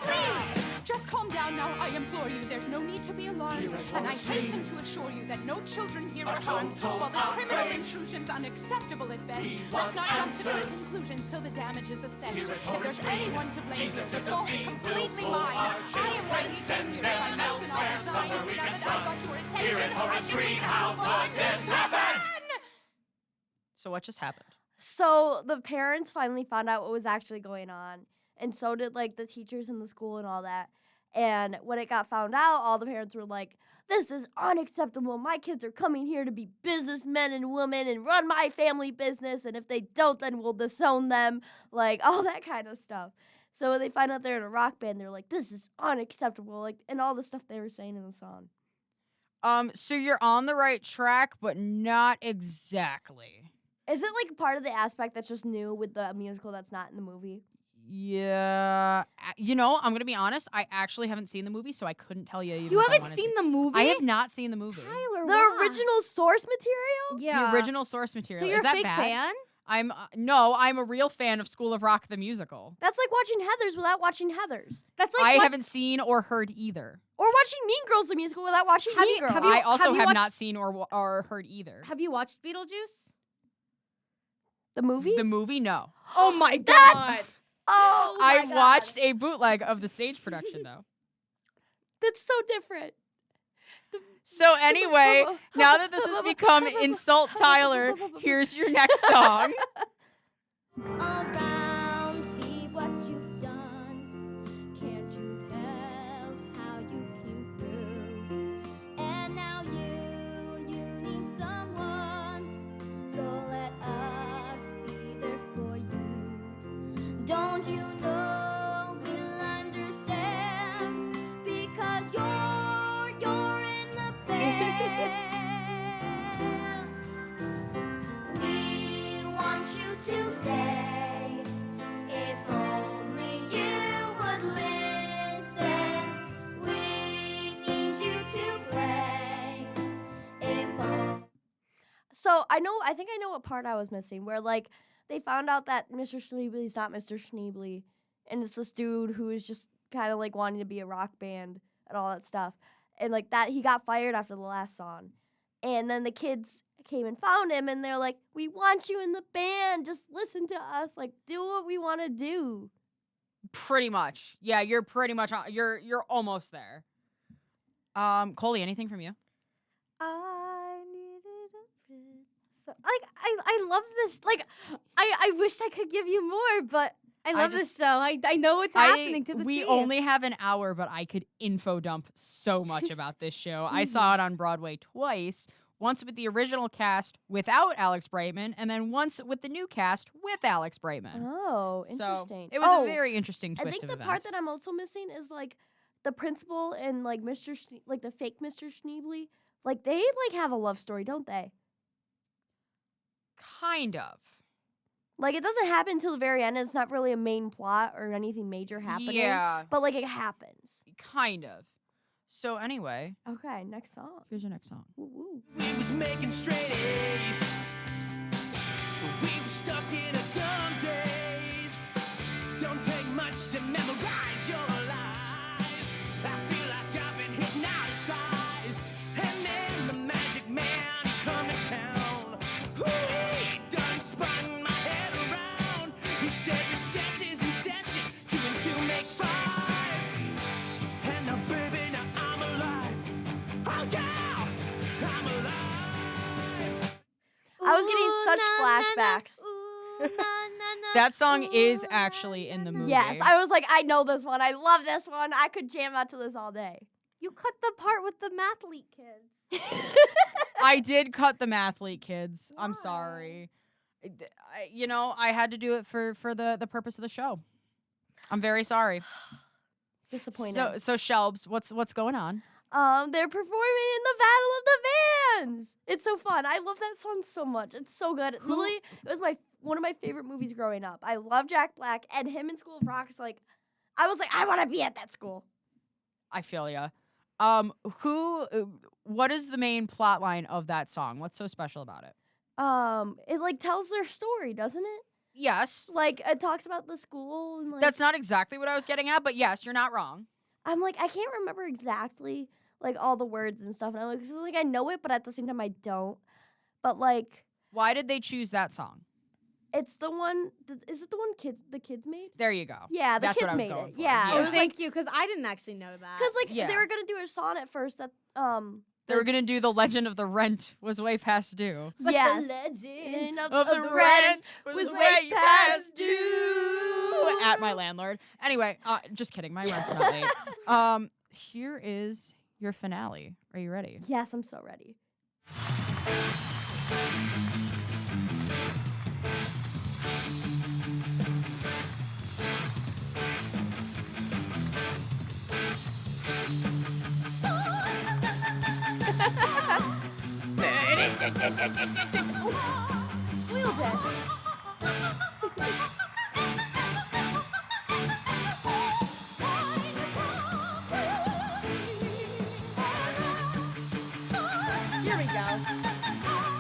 Please, just calm down now, I implore you. There's no need to be alarmed. And I hasten to assure you that no children here are harmed. While this criminal intrusion's unacceptable at best, let's not jump to quick conclusions till the damage is assessed. If there's anyone to blame, the fault is completely mine. I am rightly came here. I mouth and all design. Now that I got your attention, I scream, how could this happen? So what just happened? So the parents finally found out what was actually going on, and so did like the teachers in the school and all that. And when it got found out, all the parents were like, this is unacceptable. My kids are coming here to be businessmen and women and run my family business, and if they don't, then we'll disown them, like all that kind of stuff. So when they find out they're in a rock band, they're like, this is unacceptable, like, and all the stuff they were saying in the song. So you're on the right track, but not exactly. Is it like part of the aspect that's just new with the musical that's not in the movie? Yeah. You know, I'm going to be honest. I actually haven't seen the movie, so I couldn't tell you. Even You if I haven't wanted seen to. the movie? I have not seen the movie. Tyler, The why? original source material? Yeah. The original source material. So you're Is a that fake bad? fan? No, I'm a real fan of School of Rock the musical. That's like watching Heathers without watching Heathers. That's like I what- haven't seen or heard either. Or watching Mean Girls the musical without watching Have Mean you- Girls. have you- I also have watched- not seen or heard either. Have you watched Beetlejuice? The movie? The movie, no. Oh my god. That's- Oh my I've God. watched a bootleg of the stage production though. That's so different. So anyway, now that this has become Insult Tyler, here's your next song. Around, see what you've done. Can't you tell how you came through? And now you need someone. So let us be there for you. Don't you know we'll understand? Because you're in the band. We want you to stay. If only you would listen. We need you to play. If only. So I think I know what part I was missing, where like they found out that Mr. Schneebly's not Mr. Schneebly, and it's this dude who is just kind of like wanting to be a rock band and all that stuff, and like that he got fired after the last song, and then the kids came and found him, and they're like, "We want you in the band. Just listen to us. Like, do what we want to do." Pretty much. Yeah, you're pretty much you're almost there. Coley, anything from you? I needed a friend. So, like I love this. Like I wish I could give you more, but I love this show. I know what's happening to the we team. only have an hour, but I could info dump so much about this show. I saw it on Broadway twice. Once with the original cast without Alex Brightman, and then once with the new cast with Alex Brightman. Oh, So, interesting. it was Oh, a very interesting I twist think of the part events. that I'm also missing is like the principal and like like the fake Mr. Schneebly. Like they like have a love story, don't they? Kind of. Like it doesn't happen until the very end. And it's not really a main plot or anything major happening. Yeah, But like it happens. kind of. So anyway, Okay, next song. here's your next song. Woo woo. We was making straight A's. We were stuck in a dumb days. Don't take much to memorize your lies. I feel like I've been hypnotized. And then the magic man come to town. Ooh, he done spun my head around. He said your senses in session. 2 and 2 make 5. And now, baby, now I'm alive. Oh yeah, I'm alive. I was getting such flashbacks. That song is actually in the movie. Yes, I was like, I know this one. I love this one. I could jam out to this all day. You cut the part with the mathlete kids. I did cut the mathlete kids. I'm Why? sorry. I had to do it for the purpose of the show. I'm very sorry. Disappointed. So Shelbs, what's going on? They're performing in the Battle of the Bands. It's so fun. I love that song so much. It's so good. Literally, it was one of my favorite movies growing up. I love Jack Black, and him in School of Rock is like, I was like, I want to be at that school. I feel ya. What is the main plot line of that song? What's so special about it? It like tells their story, doesn't it? Yes. Like it talks about the school and like. That's not exactly what I was getting at, but yes, you're not wrong. I'm like, I can't remember exactly like all the words and stuff, and I'm like, 'cause, like I know it, but at the same time I don't. But like, Why did they choose that song? it's the one. Is it the one the kids made? There you go. Yeah, the That's what kids I was made going it. for. Yeah, Yeah. it Oh, was thank like you, because I didn't actually know that. because like Yeah. they were gonna do a song at first that They were gonna do The Legend of the Rent was way past due. But yes. the legend Of the rent was way past due. At my landlord. Anyway, just kidding. My rent's not late. Here is your finale. Are you ready? Yes, I'm so ready. Spoiled it. Here we go.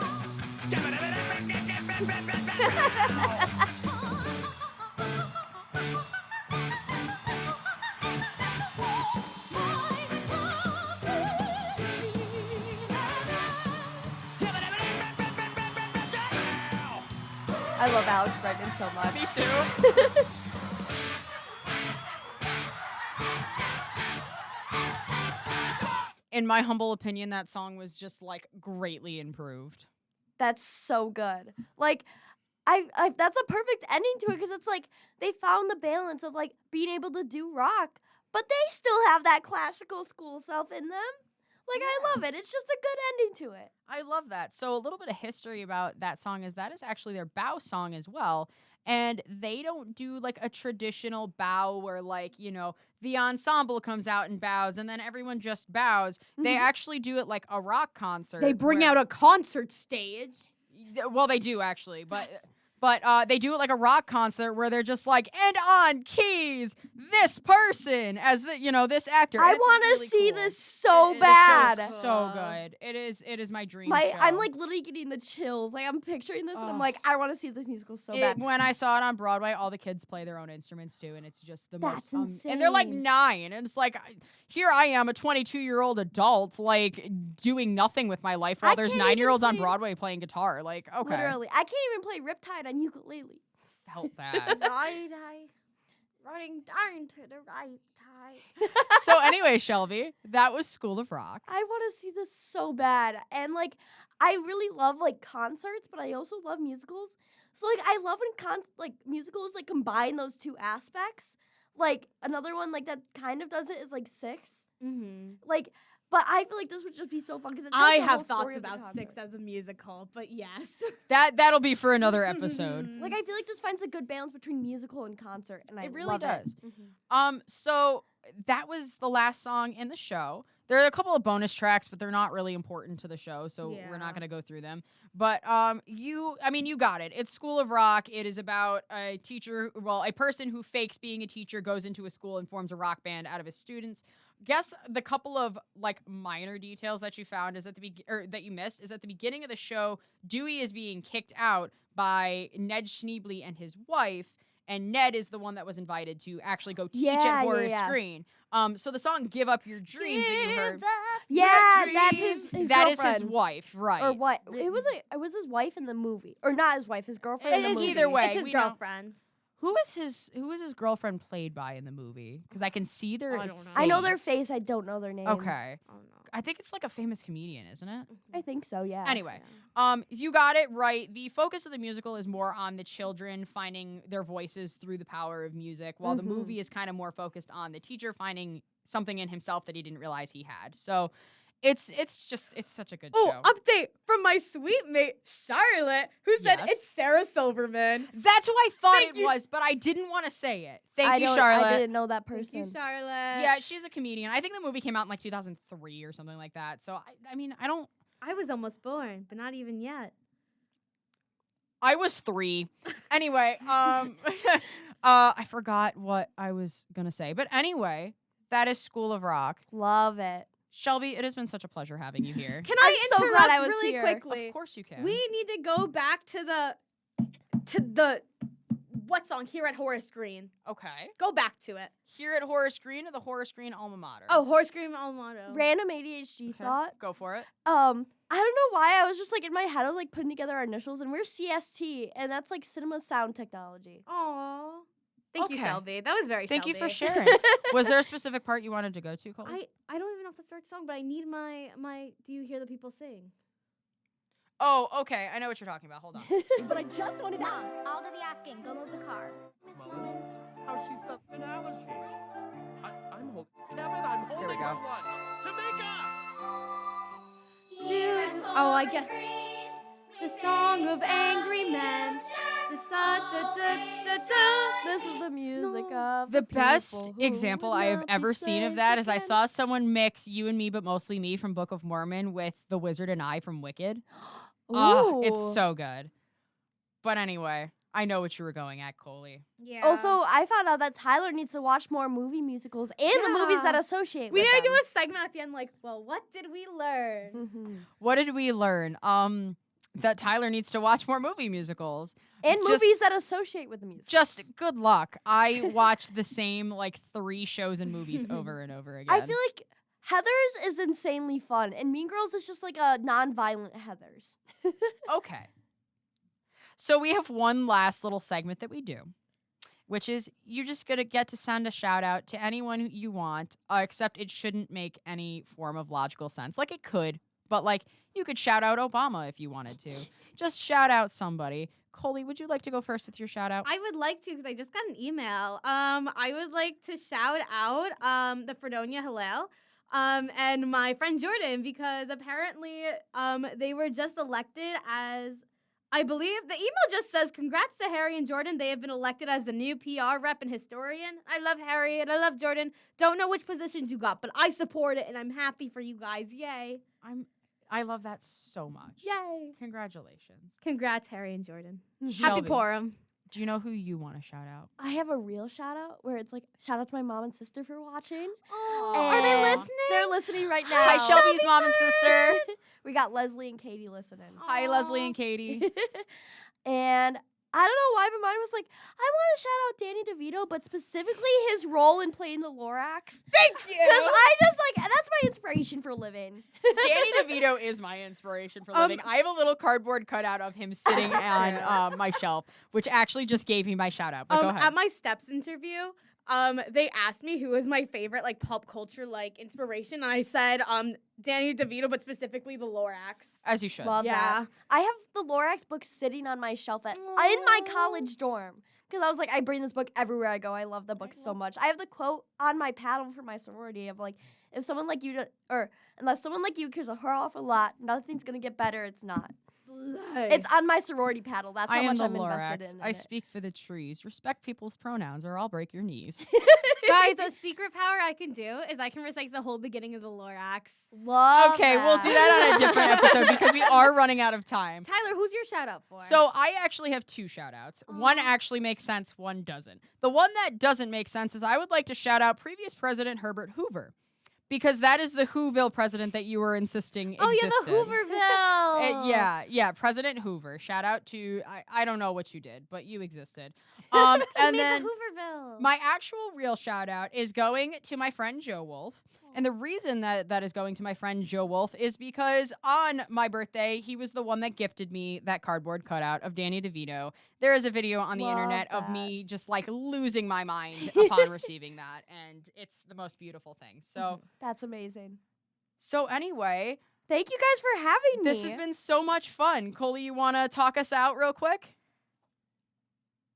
I love Alex Bregman so much. Me too. In my humble opinion, that song was just like greatly improved. That's so good. Like, I that's a perfect ending to it because it's like they found the balance of like being able to do rock, but they still have that classical school self in them. Like, I love it. It's just a good ending to it. I love that. So a little bit of history about that song is that is actually their bow song as well. And they don't do like a traditional bow where like, you know, the ensemble comes out and bows and then everyone just bows. They actually do it like a rock concert. They bring where- out a concert stage. Well, they do actually, but they do it like a rock concert where they're just like, and on keys, this person as the, you know, this actor. I And it's want to really see cool. this so It is bad. so good. It is my dream My show. I'm like literally getting the chills. Like I'm picturing this and I'm Ugh. like, I want to see this musical so bad. When I saw it on Broadway, all the kids play their own instruments too, and it's just the That's most. And they're like insane. 9, and it's like, here I am, a 22-year-old adult, like doing nothing with my life while I there's can't even 9-year-olds on play- Broadway playing guitar. Like, okay, Literally, I can't even play Riptide on ukulele. felt bad. Running down to the right tide. So anyway, Shelby, that was School of Rock. I want to see this so bad. And like I really love like concerts, but I also love musicals. So like I love when like musicals like combine those two aspects. Like another one like that kind of does it is like Six. Mm-hmm. Like but I feel like this would just be so fun because it tells I the have whole story thoughts of the about Six concert. as a musical, but yes. That'll be for another episode. Like I feel like this finds a good balance between musical and concert, and I It really love does. It. So that was the last song in the show. There are a couple of bonus tracks, but they're not really important to the show, so we're not Yeah. going to go through them. But you got it. It's School of Rock. It is about a person who fakes being a teacher, goes into a school and forms a rock band out of his students. Guess the couple of like minor details that you found is that you missed is at the beginning of the show, Dewey is being kicked out by Ned Schneebly and his wife. And Ned is the one that was invited to actually go teach at Horace Green. So the song "Give Up Your Dreams" that you heard, Yeah, that's his that is girlfriend. his wife, right? Or what? It was his wife in the movie, or not his wife, his girlfriend in It the is movie. either way. It's his we know. girlfriend. Who is his girlfriend played by in the movie? Because I can see their. I don't know. I know their face. I don't know their name. Okay, Oh, no. I think it's like a famous comedian, isn't it? I think so. Yeah. Anyway, you got it right. The focus of the musical is more on the children finding their voices through the power of music, while the movie is kind of more focused on the teacher finding something in himself that he didn't realize he had. So it's such a good Oh, show. update from my sweet mate Charlotte, who said Yes. it's Sarah Silverman. That's who I thought Thank it you was, but I didn't want to say it. I Thank you, don't- Charlotte. I didn't know that Thank person. you, Charlotte. Yeah, she's a comedian. I think the movie came out in like 2003 or something like that. So I mean, I was almost born, but not even yet. I was 3. Anyway, I forgot what I was gonna say, but anyway, that is School of Rock. Love it. Shelby, it has been such a pleasure having you here. Can I I'm so interrupt glad I was really here. quickly? Of course you can. We need to go back to the what song here at Horace Green. Okay. Go back to it. Here at Horace Green or the Horace Green alma mater? Oh, Horace Green Almato. Random ADHD thought. Go for it. I don't know why I was just like in my head I was like putting together our initials and we're CST and that's like cinema sound technology. Aw. Thank you, Okay. Shelby. That was very Thank Shelby. you for sharing. Was there a specific part you wanted to go to, Coley? I don't even know if that's the right song, but I need my Do You Hear the People Sing? Oh, okay. I know what you're talking about. Hold on. But I just wanted to ask. I'll do the asking. Go move the car. How she's such an allergy. I'm holding Kevin. I'm holding we her go. lunch. Tamika. Oh, I guess the song of angry men. The sun, da, da, da, da. This is the music of The best people who example would I have not be ever seen of slaves that is I again. saw someone mix You and Me, but mostly Me from Book of Mormon with The Wizard and I from Wicked. Oh, it's Ooh. so good. But anyway, I know what you were going at, Coley. Yeah. Also, I found out that Tyler needs to watch more movie musicals and the movies that associate we with need to them. do a segment at the end, like, well, what did we learn? Mhm. What did we learn? That Tyler needs to watch more movie musicals. And Just- movies that associate with the musicals. Just good luck. I watch the same 3 shows and movies over and over again. I feel like Heathers is insanely fun, and Mean Girls is just like a non-violent Heathers. Okay. So we have one last little segment that we do, which is you're just going to get to send a shout out to anyone who you want, except it shouldn't make any form of logical sense. Like it could, but you could shout out Obama if you wanted to. Just shout out somebody. Coley, would you like to go first with your shout out? I would like to because I just got an email. I would like to shout out the Fredonia Hillel and my friend Jordan because apparently they were just elected as, I believe, the email just says, congrats to Harry and Jordan. They have been elected as the new PR rep and historian. I love Harry and I love Jordan. Don't know which positions you got, but I support it and I'm happy for you guys. Yay. I love that so much. Yay. Congratulations. Congrats, Harry and Jordan. Happy Shelby, Purim. do you know who you want to shout out? I have a real shout out where it's like, shout out to my mom and sister for watching. Are they And listening? They're listening right now. Hi, Shelby's mom and sister. We got Leslie and Katie listening. Hi, Leslie and Katie. And I don't know why, but mine was like, I want to shout out Danny DeVito, but specifically his role in playing the Lorax. Thank you. Because I just that's my inspiration for living. Danny DeVito is my inspiration for living. I have a little cardboard cutout of him sitting on my shelf, which actually just gave me my shout out. But go ahead. At my steps interview, they asked me who was my favorite pop culture inspiration, and I said Danny DeVito, but specifically the Lorax. As you should. Love Yeah. that. I have the Lorax book sitting on my shelf in my college dorm. Because I was like, I bring this book everywhere I go. I love the book so much. I have the quote on my paddle for my sorority of if someone like you, unless someone like you cares a her off a lot, nothing's going to get better. It's not. It's on my sorority paddle. That's I how am much the I'm Lorax. invested in I it. speak for the trees. Respect people's pronouns or I'll break your knees. Guys, a secret power I can do is I can recite the whole beginning of the Lorax. Love Okay, we'll do that on a different episode because we are running out of time. Tyler, who's your shout out for? So I actually have 2 shout outs. One actually makes sense, one doesn't. The one that doesn't make sense is I would like to shout out previous President Herbert Hoover. Because that is the Whoville president that you were insisting existed. the Hooverville. Yeah, President Hoover. Shout out to, I don't know what you did, but you existed. And Made then the Hooverville. my actual real shout out is going to my friend Joe Wolf. And the reason that is going to my friend Joe Wolf is because on my birthday, he was the one that gifted me that cardboard cutout of Danny DeVito. There is a video on the Love internet of that. me just losing my mind upon receiving that. And it's the most beautiful thing. That's amazing. So anyway, Thank you guys for having me. this has been so much fun. Coley, you want to talk us out real quick?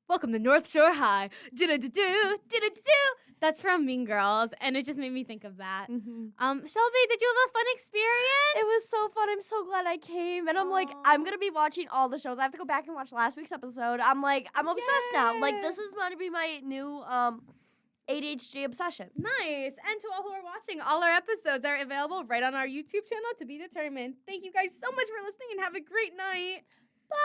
Welcome to North Shore High. Do-do-do-do, do-do-do-do. That's from Mean Girls, and it just made me think of that. Shelby, did you have a fun experience? It was so fun. I'm so glad I came. And I'm I'm going to be watching all the shows. I have to go back and watch last week's episode. I'm obsessed now. This is going to be my new ADHD obsession. Nice. And to all who are watching, all our episodes are available right on our YouTube channel to be determined. Thank you guys so much for listening and have a great night. Bye.